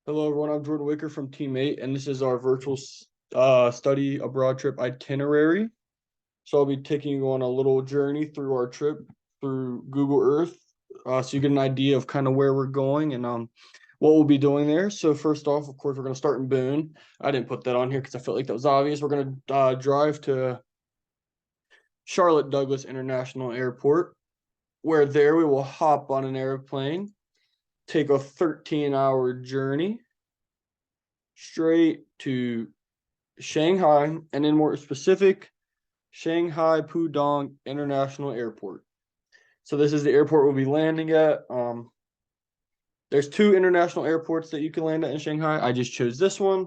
Hello, everyone. I'm Jordan Wicker from Team 8, and this is our virtual study abroad trip itinerary. So I'll be taking you on a little journey through our trip through Google Earth, so you get an idea of kind of where we're going and what we'll be doing there. So first off, of course, we're going to start in Boone. I didn't put that on here because I felt like that was obvious. We're going to drive to Charlotte Douglas International Airport, where there we will hop on an airplane, take a 13-hour journey straight to Shanghai, and in more specific, Shanghai Pudong International Airport. So this is the airport we'll be landing at. There's two international airports that you can land at in Shanghai. I just chose this one,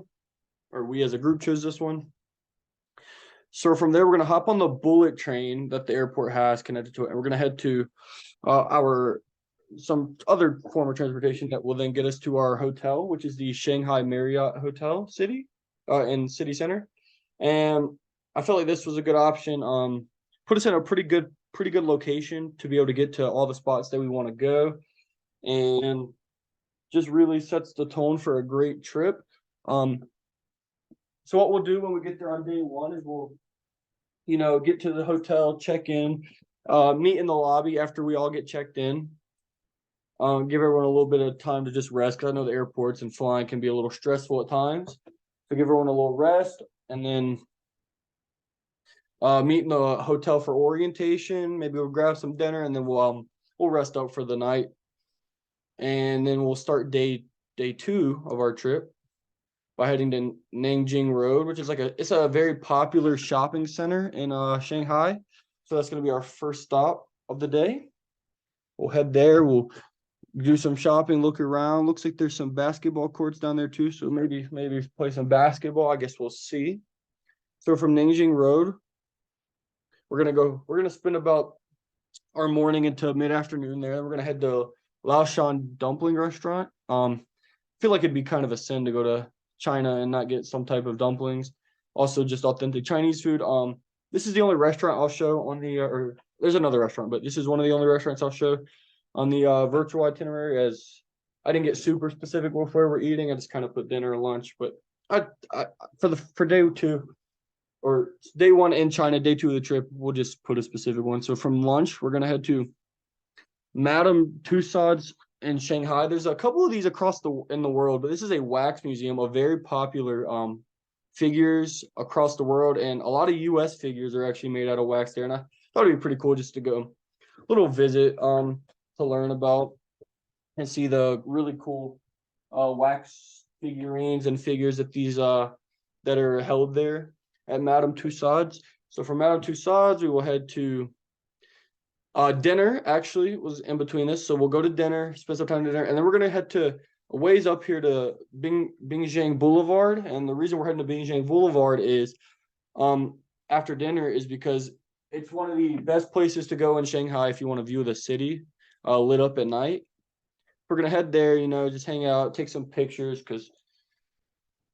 or we as a group chose this one. So from there, we're going to hop on the bullet train that the airport has connected to it, and we're going to head to some other form of transportation that will then get us to our hotel, which is the Shanghai Marriott Hotel City in City Center. And I felt like this was a good option. Put us in a pretty good location to be able to get to all the spots that we want to go, and just really sets the tone for a great trip. So what we'll do when we get there on day one is we'll, get to the hotel, check in, meet in the lobby after we all get checked in. Give everyone a little bit of time to just rest, because I know the airports and flying can be a little stressful at times. So give everyone a little rest, and then meet in the hotel for orientation. Maybe we'll grab some dinner, and then we'll rest up for the night, and then we'll start day two of our trip by heading to Nanjing Road, which is it's a very popular shopping center in Shanghai. So that's going to be our first stop of the day. We'll head there. We'll do some shopping, look around. Looks like there's some basketball courts down there too. So maybe play some basketball. I guess we'll see. So from Nanjing Road, we're gonna spend about our morning into mid-afternoon there. We're gonna head to Laoshan Dumpling Restaurant. Feel like it'd be kind of a sin to go to China and not get some type of dumplings. Also, just authentic Chinese food. This is the only restaurant I'll show on the or there's another restaurant, but this is one of the only restaurants I'll show on the virtual itinerary, as I didn't get super specific with where we're eating. I just kind of put dinner and lunch. But I for day two or day one in China, day two of the trip, we'll just put a specific one. So from lunch, we're gonna head to Madame Tussauds in Shanghai. There's a couple of these across in the world, but this is a wax museum of very popular figures across the world, and a lot of U.S. figures are actually made out of wax there. And I thought it'd be pretty cool just to go a little visit to learn about and see the really cool wax figurines and figures that these that are held there at Madame Tussauds. So from Madame Tussauds, we will head to dinner. Actually was in between this, so we'll go to dinner, spend some time to dinner, and then we're gonna head to a ways up here to Bingjiang Boulevard. And the reason we're heading to Bingjiang Boulevard is after dinner is because it's one of the best places to go in Shanghai if you want to view the city lit up at night. We're gonna head there, just hang out, take some pictures, because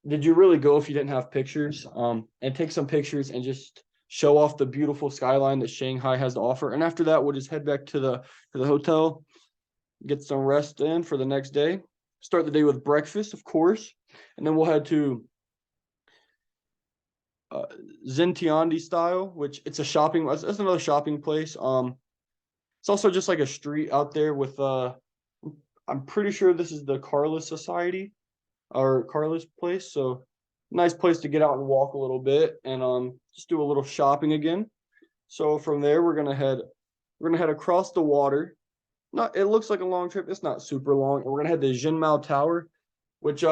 did you really go if you didn't have pictures? And take some pictures and just show off the beautiful skyline that Shanghai has to offer. And after that, we'll just head back to the hotel, get some rest in for the next day. Start the day with breakfast, of course, and then we'll head to Xintiandi Style, which it's a shopping. That's another shopping place. It's also just like a street out there with I'm pretty sure this is the Carless Society or Carless place. So nice place to get out and walk a little bit and just do a little shopping again. So from there we're gonna head across the water. It looks like a long trip. It's not super long. We're gonna head to Jinmao Tower, which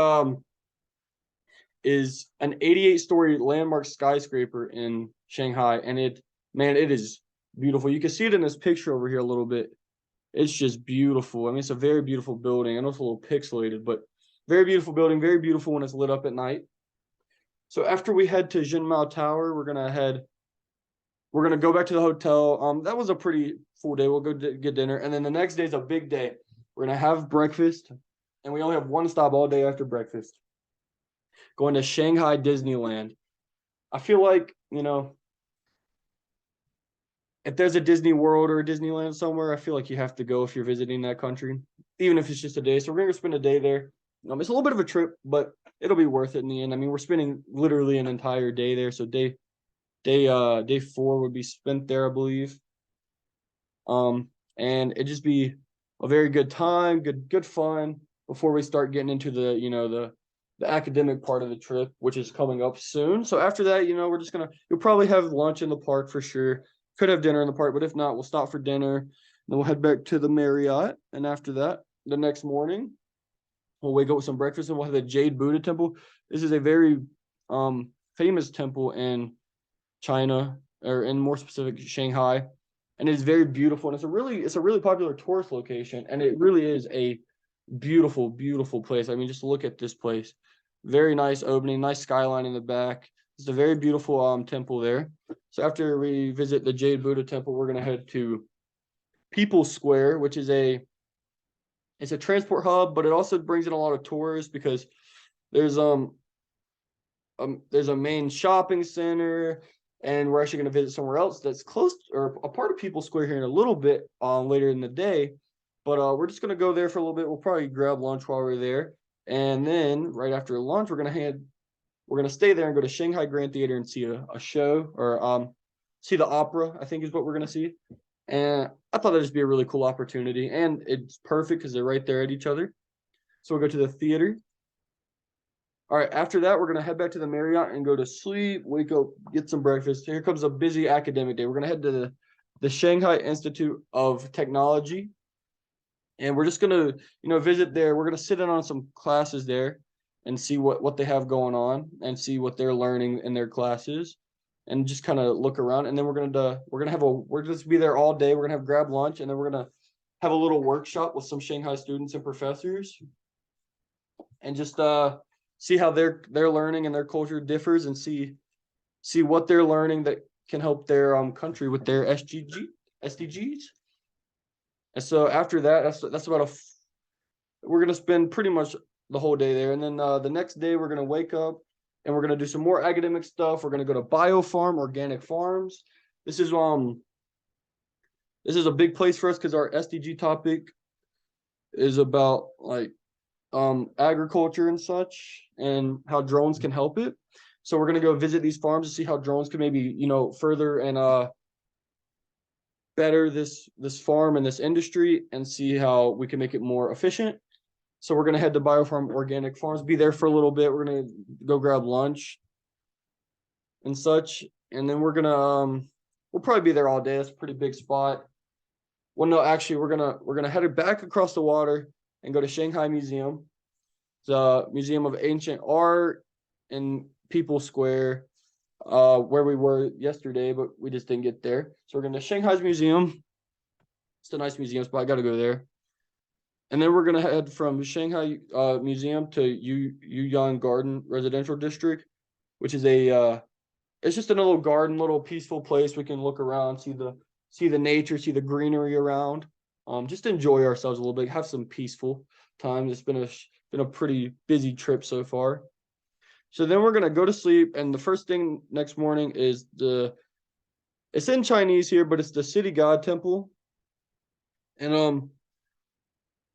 is an 88-story landmark skyscraper in Shanghai, and it is beautiful. You can see it in this picture over here a little bit. It's just beautiful. I mean, it's a very beautiful building. I know it's a little pixelated, but very beautiful building, very beautiful when it's lit up at night. So after we head to Jinmao Tower, we're gonna go back to the hotel. That was a pretty full day. We'll go get dinner, and then the next day is a big day. We're gonna have breakfast, and we only have one stop all day after breakfast. Going to Shanghai Disneyland. I feel like, if there's a Disney World or a Disneyland somewhere, I feel like you have to go if you're visiting that country, even if it's just a day. So we're gonna spend a day there. It's a little bit of a trip, but it'll be worth it in the end. I mean, we're spending literally an entire day there. So day 4 would be spent there, I believe. And it just be a very good time, good fun before we start getting into the academic part of the trip, which is coming up soon. So after that, you'll probably have lunch in the park for sure. Could have dinner in the park, but if not, we'll stop for dinner. Then we'll head back to the Marriott. And after that, the next morning, we'll wake up with some breakfast and we'll have the Jade Buddha Temple. This is a very famous temple in China, or in more specific Shanghai, and it's very beautiful. And it's a really popular tourist location, and it really is a beautiful place. I mean, just look at this place. Very nice opening, nice skyline in the back. It's a very beautiful temple there. So after we visit the Jade Buddha Temple, we're gonna head to People's Square, which is it's a transport hub, but it also brings in a lot of tourists because there's a main shopping center, and we're actually going to visit somewhere else that's close or a part of People's Square here in a little bit later in the day. But we're just going to go there for a little bit. We'll probably grab lunch while we're there, and then right after lunch, we're going to stay there and go to Shanghai Grand Theater and see a show, or see the opera, I think is what we're going to see. And I thought that'd just be a really cool opportunity, and it's perfect because they're right there at each other. So we'll go to the theater. All right, after that, we're going to head back to the Marriott and go to sleep, wake up, get some breakfast. Here comes a busy academic day. We're going to head to the Shanghai Institute of Technology, and we're just going to, visit there. We're going to sit in on some classes there and see what they have going on and see what they're learning in their classes, and just kind of look around. And then we're just be there all day. We're going to grab lunch, and then we're going to have a little workshop with some Shanghai students and professors, and just see how their learning and their culture differs, and see what they're learning that can help their country with their SDGs. And so after that, that's about we're gonna spend pretty much the whole day there, and then the next day we're gonna wake up and we're gonna do some more academic stuff. We're gonna go to BioFarm Organic Farms. This is a big place for us because our SDG topic is about like agriculture and such, and how drones can help it. So we're going to go visit these farms to see how drones can maybe, further and better this farm and this industry, and see how we can make it more efficient. So we're going to head to BioFarm Organic Farms, be there for a little bit. We're going to go grab lunch and such, and then we're going to we'll probably be there all day. It's a pretty big spot. Well, no, actually, we're gonna head back across the water and go to Shanghai Museum, the Museum of Ancient Art in People's Square, where we were yesterday, but we just didn't get there. So we're going to Shanghai's museum. It's a nice museum spot. I got to go there. And then we're going to head from Shanghai Museum to Yuyang Garden Residential District, which is it's just a little garden, little peaceful place. We can look around, see the nature, see the greenery around. Just enjoy ourselves a little bit, have some peaceful time. It's been a pretty busy trip so far. So then we're gonna go to sleep, and the first thing next morning is it's in Chinese here, but it's the City God Temple. And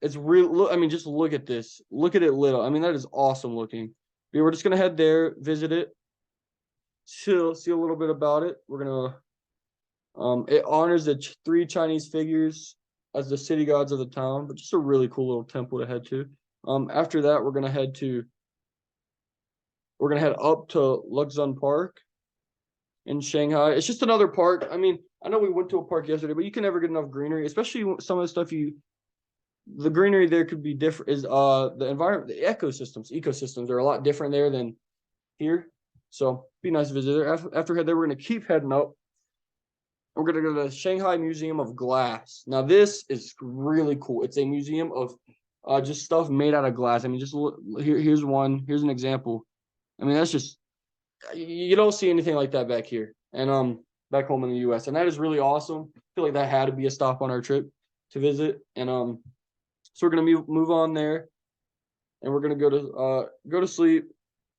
it's real. I mean, just look at this. Look at it lit up. I mean, that is awesome looking. We're just gonna head there, visit it, chill, see a little bit about it. We're gonna it honors the 3 Chinese figures as the city gods of the town, but just a really cool little temple to head to. After that, we're gonna head up to Luxun Park in Shanghai. It's just another park. I mean, I know we went to a park yesterday, but you can never get enough greenery, especially some of the stuff the greenery there could be different. Is the environment, the ecosystems are a lot different there than here. So be nice to visit there. After there, we're gonna keep heading up. We're gonna go to the Shanghai Museum of Glass. Now this is really cool. It's a museum of just stuff made out of glass. I mean, just look, here's an example. I mean, that's just, you don't see anything like that back here, and back home in the US. And that is really awesome. I feel like that had to be a stop on our trip to visit. And so we're gonna move on there, and we're gonna go to sleep.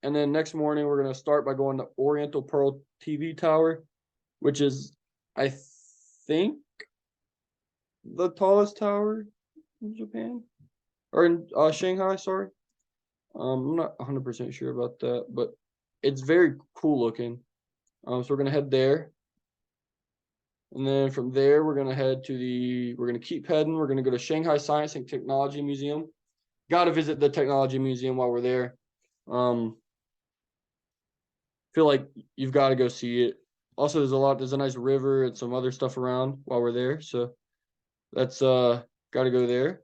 And then next morning we're gonna start by going to Oriental Pearl TV Tower, which is, I think, the tallest tower in Japan, or in Shanghai, sorry. I'm not 100% sure about that, but it's very cool looking. So we're gonna head there. And then from there, we're gonna keep heading. We're gonna go to Shanghai Science and Technology Museum. Got to visit the technology museum while we're there. Feel like you've got to go see it. Also, there's a nice river and some other stuff around while we're there. So that's got to go there.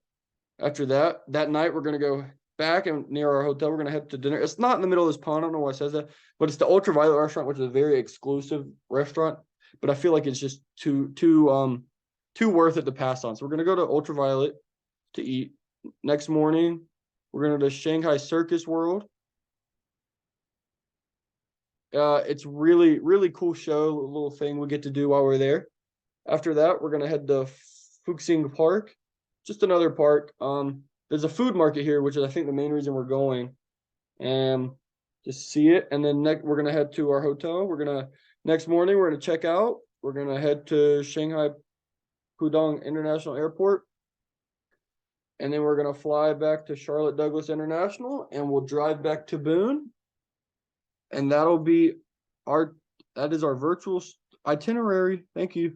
After that night, we're gonna go back and near our hotel, we're gonna head to dinner. It's not in the middle of this pond. I don't know why it says that, but it's the Ultraviolet restaurant, which is a very exclusive restaurant. But I feel like it's just too worth it to pass on. So we're gonna go to Ultraviolet to eat. Next morning, we're gonna go to Shanghai Circus World. It's really cool show, little thing we get to do while we're there. After that, we're gonna head to Fuxing Park, just another park. There's a food market here, which is I think the main reason we're going, and just see it. And then next, we're gonna head to our hotel. Next morning we're gonna check out. We're gonna head to Shanghai Pudong International Airport, and then we're gonna fly back to Charlotte Douglas International, and we'll drive back to Boone, and that is our virtual itinerary. Thank you.